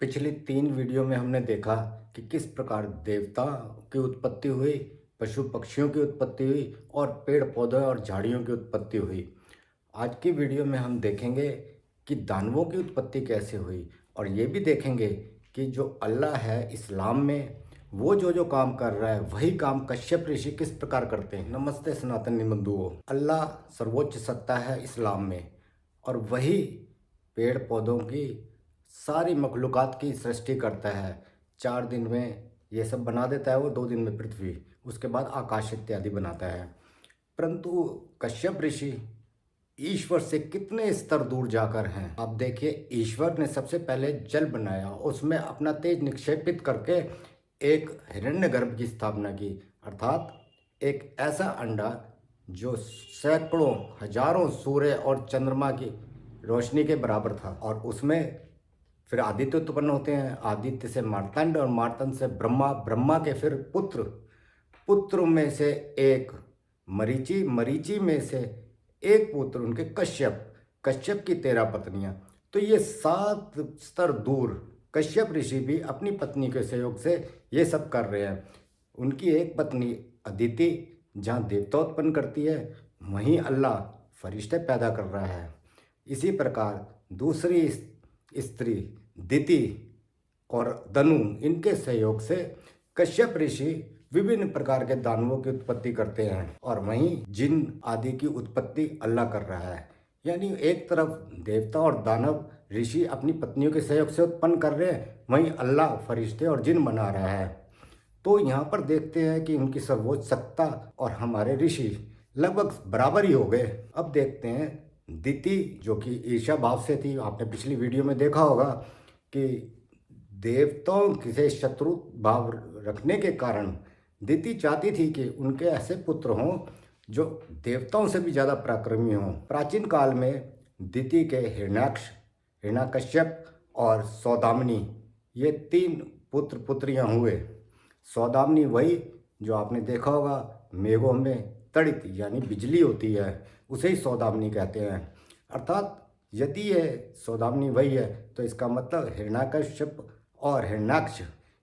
पिछली 3 वीडियो में हमने देखा कि किस प्रकार देवता की उत्पत्ति हुई, पशु पक्षियों की उत्पत्ति हुई और पेड़ पौधों और झाड़ियों की उत्पत्ति हुई। आज की वीडियो में हम देखेंगे कि दानवों की उत्पत्ति कैसे हुई और ये भी देखेंगे कि जो अल्लाह है इस्लाम में, वो जो काम कर रहा है वही काम कश्यप ऋषि किस प्रकार करते हैं। नमस्ते सनातनी बंधुओं। अल्लाह सर्वोच्च सत्ता है इस्लाम में और वही पेड़ पौधों की सारी मखलूक़ात की सृष्टि करता है। 4 दिन में ये सब बना देता है वो, 2 दिन में पृथ्वी, उसके बाद आकाश इत्यादि बनाता है। परंतु कश्यप ऋषि ईश्वर से कितने स्तर दूर जाकर हैं। आप देखिए, ईश्वर ने सबसे पहले जल बनाया, उसमें अपना तेज निक्षेपित करके एक हिरण्यगर्भ की स्थापना की, अर्थात एक ऐसा अंडा जो सैकड़ों हजारों सूर्य और चंद्रमा की रोशनी के बराबर था। और उसमें फिर आदित्य उत्पन्न होते हैं, आदित्य से मार्तंड और मार्तंड से ब्रह्मा, ब्रह्मा के फिर पुत्र, पुत्र में से एक मरीचि, मरीचि में से एक पुत्र उनके कश्यप, कश्यप की 13 पत्नियां। तो ये 7 स्तर दूर कश्यप ऋषि भी अपनी पत्नी के सहयोग से ये सब कर रहे हैं। उनकी एक पत्नी अदिति जहाँ देवता उत्पन्न करती है, वहीं अल्लाह फरिश्ते पैदा कर रहा है। इसी प्रकार दूसरी स्त्री दिति और दनु, इनके सहयोग से कश्यप ऋषि विभिन्न प्रकार के दानवों की उत्पत्ति करते हैं और वहीं जिन आदि की उत्पत्ति अल्लाह कर रहा है। यानी एक तरफ देवता और दानव ऋषि अपनी पत्नियों के सहयोग से उत्पन्न कर रहे हैं, वहीं अल्लाह फरिश्ते और जिन बना रहा है। तो यहाँ पर देखते हैं कि उनकी सर्वोच्च सत्ता और हमारे ऋषि लगभग बराबर ही हो गए। अब देखते हैं दिति, जो कि ईर्ष्या भाव से थी। आपने पिछली वीडियो में देखा होगा कि देवताओं से शत्रु भाव रखने के कारण दिति चाहती थी कि उनके ऐसे पुत्र हों जो देवताओं से भी ज़्यादा पराक्रमी हों। प्राचीन काल में दिति के हिरण्याक्ष, हिरण्याकश्यप और सौदामिनी, ये 3 पुत्र पुत्रियां हुए। सौदामिनी वही जो आपने देखा होगा मेघों में तड़ित, यानी बिजली होती है, उसे ही सौदामिनी कहते हैं। अर्थात यदि ये सौदामिनी वही है तो इसका मतलब हिरण्याकश्यप और हिरण्याक्ष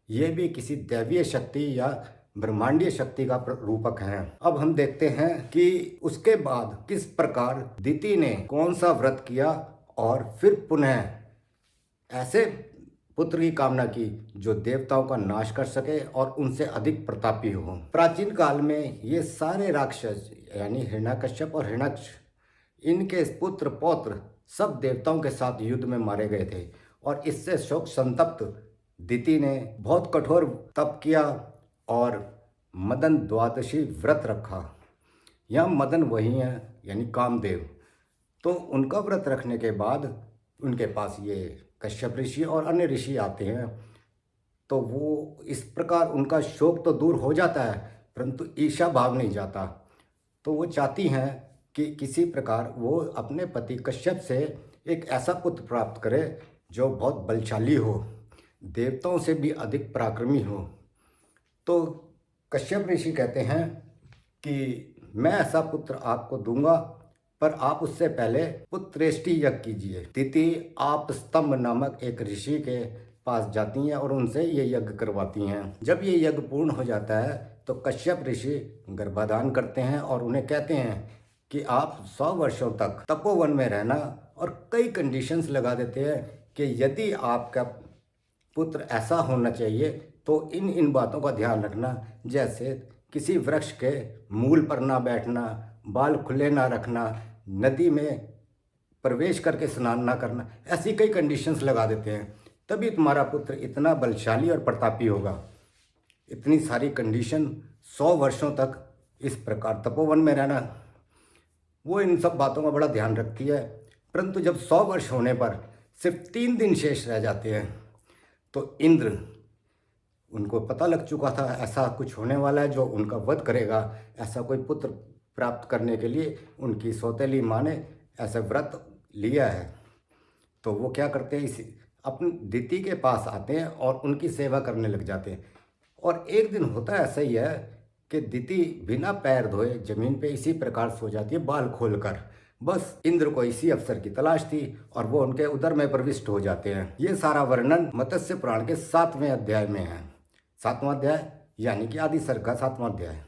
ये भी किसी दैवीय शक्ति या ब्रह्मांडीय शक्ति का रूपक हैं। अब हम देखते हैं कि उसके बाद किस प्रकार दिति ने कौन सा व्रत किया और फिर पुनः ऐसे पुत्र की कामना की जो देवताओं का नाश कर सके और उनसे अधिक प्रतापी हो। प्राचीन काल में ये सारे राक्षस यानी हिरण्याकश्यप और हिरण्याक्ष, इनके पुत्र पौत्र सब देवताओं के साथ युद्ध में मारे गए थे और इससे शोक संतप्त दिति ने बहुत कठोर तप किया और मदन द्वादशी व्रत रखा। यहाँ मदन वही हैं यानी कामदेव। तो उनका व्रत रखने के बाद उनके पास ये कश्यप ऋषि और अन्य ऋषि आते हैं। तो वो इस प्रकार उनका शोक तो दूर हो जाता है, परंतु ईर्ष्या भाव नहीं जाता। तो वो चाहती हैं कि किसी प्रकार वो अपने पति कश्यप से एक ऐसा पुत्र प्राप्त करे जो बहुत बलशाली हो, देवताओं से भी अधिक पराक्रमी हो। तो कश्यप ऋषि कहते हैं कि मैं ऐसा पुत्र आपको दूंगा, पर आप उससे पहले पुत्रेष्टि यज्ञ कीजिए। तिथि आप स्तंभ नामक एक ऋषि के पास जाती हैं और उनसे ये यज्ञ करवाती हैं। जब ये यज्ञ पूर्ण हो जाता है तो कश्यप ऋषि गर्भाधान करते हैं और उन्हें कहते हैं कि आप 100 वर्षों तक तपोवन में रहना, और कई कंडीशंस लगा देते हैं कि यदि आपका पुत्र ऐसा होना चाहिए तो इन बातों का ध्यान रखना, जैसे किसी वृक्ष के मूल पर ना बैठना, बाल खुले ना रखना, नदी में प्रवेश करके स्नान ना करना। ऐसी कई कंडीशंस लगा देते हैं, तभी तुम्हारा पुत्र इतना बलशाली और प्रतापी होगा। इतनी सारी कंडीशन, 100 वर्षों तक इस प्रकार तपोवन में रहना, वो इन सब बातों का बड़ा ध्यान रखती है। परंतु जब 100 वर्ष होने पर सिर्फ 3 दिन शेष रह जाते हैं तो इंद्र, उनको पता लग चुका था ऐसा कुछ होने वाला है जो उनका वध करेगा, ऐसा कोई पुत्र प्राप्त करने के लिए उनकी सौतेली माँ ने ऐसा व्रत लिया है। तो वो क्या करते हैं, इस अपनी दिति के पास आते हैं और उनकी सेवा करने लग जाते हैं। और एक दिन होता ऐसा ही है कि दिति बिना पैर धोए जमीन पे इसी प्रकार सो जाती है, बाल खोलकर। बस इंद्र को इसी अवसर की तलाश थी और वो उनके उदर में प्रविष्ट हो जाते हैं। ये सारा वर्णन मत्स्य पुराण के 7वें अध्याय में है। 7वां अध्याय यानी कि आदि सर्ग का 7वां अध्याय।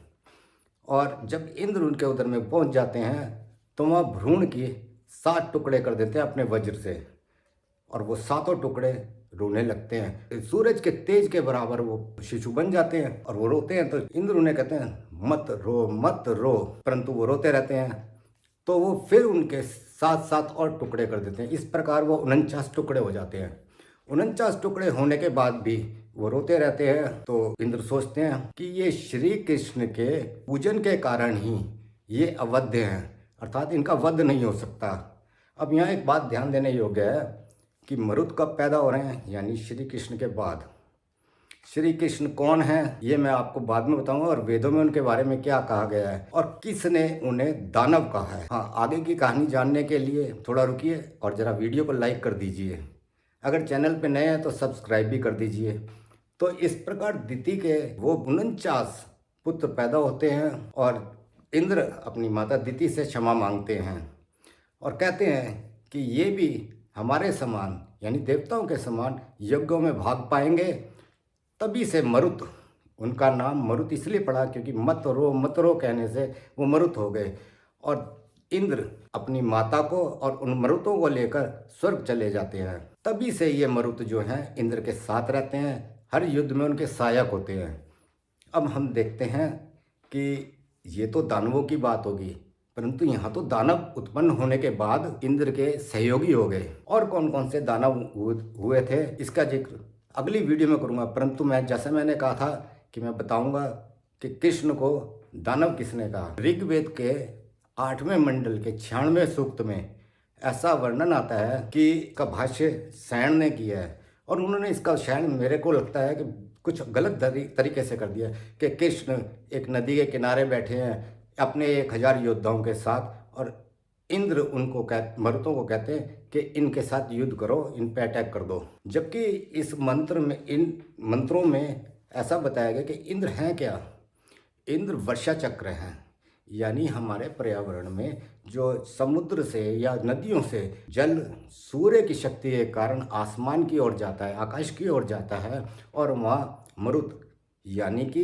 और जब इंद्र उनके उदर में पहुंच जाते हैं तो वह भ्रूण की 7 टुकड़े कर देते हैं अपने वज्र से, और वो 7 टुकड़े रोने लगते हैं। सूरज के तेज के बराबर वो शिशु बन जाते हैं और वो रोते हैं। तो इंद्र उन्हें कहते हैं मत रो मत रो, परंतु वो रोते रहते हैं। तो वो फिर उनके 7 और टुकड़े कर देते हैं। इस प्रकार वो 49 टुकड़े हो जाते हैं। 49 टुकड़े होने के बाद भी वो रोते रहते हैं। तो इंद्र सोचते हैं कि ये श्री कृष्ण के पूजन के कारण ही ये अवध्य हैं, अर्थात इनका वध नहीं हो सकता। अब यहाँ एक बात ध्यान देने योग्य है कि मरुत कब पैदा हो रहे हैं, यानी श्री कृष्ण के बाद। श्री कृष्ण कौन है ये मैं आपको बाद में बताऊंगा, और वेदों में उनके बारे में क्या कहा गया है और किसने उन्हें दानव कहा है। हाँ, आगे की कहानी जानने के लिए थोड़ा रुकिए और जरा वीडियो को लाइक कर दीजिए। अगर चैनल पे नए हैं तो सब्सक्राइब भी कर दीजिए। तो इस प्रकार दिति के वो 49 पुत्र पैदा होते हैं और इंद्र अपनी माता दिति से क्षमा मांगते हैं और कहते हैं कि ये भी हमारे समान यानी देवताओं के समान यज्ञों में भाग पाएंगे। तभी से मरुत, उनका नाम मरुत इसलिए पड़ा क्योंकि मत रो कहने से वो मरुत हो गए। और इंद्र अपनी माता को और उन मरुतों को लेकर स्वर्ग चले जाते हैं। तभी से ये मरुत जो हैं इंद्र के साथ रहते हैं, हर युद्ध में उनके सहायक होते हैं। अब हम देखते हैं कि ये तो दानवों की बात होगी, परंतु यहाँ तो दानव उत्पन्न होने के बाद इंद्र के सहयोगी हो गए। और कौन कौन से दानव हुए थे इसका जिक्र अगली वीडियो में करूँगा। परंतु जैसा मैंने कहा था कि मैं बताऊँगा कि कृष्ण को दानव किसने कहा। ऋग्वेद के 8वें मंडल के 96वें सूक्त में ऐसा वर्णन आता है कि इसका भाष्य सैन ने किया है, और उन्होंने इसका सैन मेरे को लगता है कि कुछ गलत तरीके से कर दिया कि कृष्ण एक नदी के किनारे बैठे हैं अपने 1000 योद्धाओं के साथ, और इंद्र उनको मरुतों को कहते हैं कि इनके साथ युद्ध करो, इन पे अटैक कर दो। जबकि इस मंत्र में, इन मंत्रों में ऐसा बताया गया कि इंद्र हैं क्या। इंद्र वर्षा चक्र हैं, यानी हमारे पर्यावरण में जो समुद्र से या नदियों से जल सूर्य की शक्ति के कारण आसमान की ओर जाता है, आकाश की ओर जाता है, और वहाँ मरुत यानी कि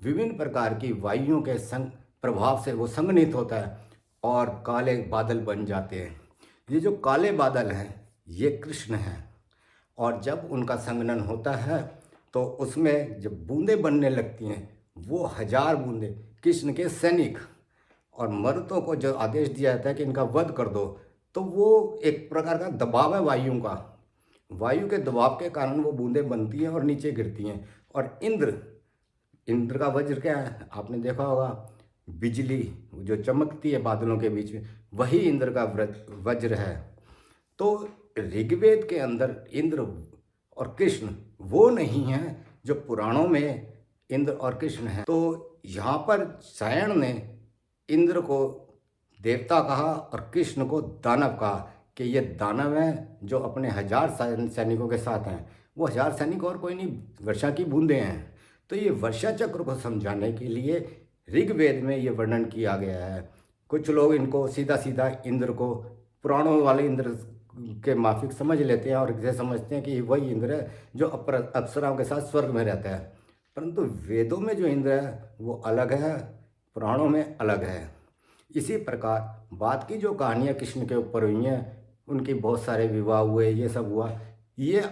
विभिन्न प्रकार की वायुओं के संग प्रभाव से वो संघनित होता है और काले बादल बन जाते हैं। ये जो काले बादल हैं ये कृष्ण हैं, और जब उनका संघनन होता है तो उसमें जब बूंदें बनने लगती हैं वो 1000 बूंदें कृष्ण के सैनिक और मरुतों को जो आदेश दिया जाता है कि इनका वध कर दो, तो वो एक प्रकार का दबाव है वायु का। वायु के दबाव के कारण वो बूंदें बनती हैं और नीचे गिरती हैं। और इंद्र का वज्र क्या है, आपने देखा होगा, बिजली जो चमकती है बादलों के बीच में, वही इंद्र का वज्र है। तो ऋग्वेद के अंदर इंद्र और कृष्ण वो नहीं हैं जो पुराणों में इंद्र और कृष्ण हैं। तो यहाँ पर सायण ने इंद्र को देवता कहा और कृष्ण को दानव कहा कि ये दानव हैं जो अपने 1000 सैनिकों के साथ हैं। वो 1000 सैनिक और कोई नहीं, वर्षा की बूंदें हैं। तो ये वर्षा चक्र को समझाने के लिए ऋग्वेद में ये वर्णन किया गया है। कुछ लोग इनको सीधा सीधा इंद्र को पुराणों वाले इंद्र के माफिक समझ लेते हैं और इसे समझते हैं कि वही इंद्र है जो अप्सराओं के साथ स्वर्ग में रहता है। परंतु वेदों में जो इंद्र है वो अलग है, पुराणों में अलग है। इसी प्रकार बात की जो कहानियाँ कृष्ण के ऊपर हुई हैं, उनकी बहुत सारे विवाह हुए, ये सब हुआ, ये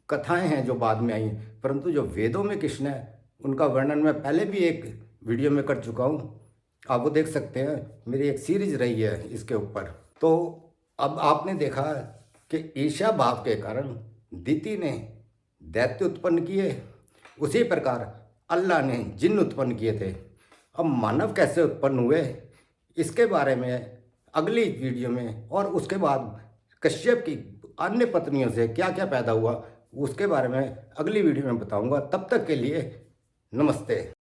कथाएं हैं जो बाद में आई हैं। परंतु जो वेदों में कृष्ण है उनका वर्णन मैं पहले भी एक वीडियो में कर चुका हूँ, आप वो देख सकते हैं। मेरी एक सीरीज रही है इसके ऊपर। तो अब आपने देखा कि ईर्ष्या भाव के कारण दिति ने दैत्य उत्पन्न किए, उसी प्रकार अल्लाह ने जिन्न उत्पन्न किए थे। अब मानव कैसे उत्पन्न हुए इसके बारे में अगली वीडियो में, और उसके बाद कश्यप की अन्य पत्नियों से क्या क्या पैदा हुआ उसके बारे में अगली वीडियो में बताऊंगा। तब तक के लिए नमस्ते।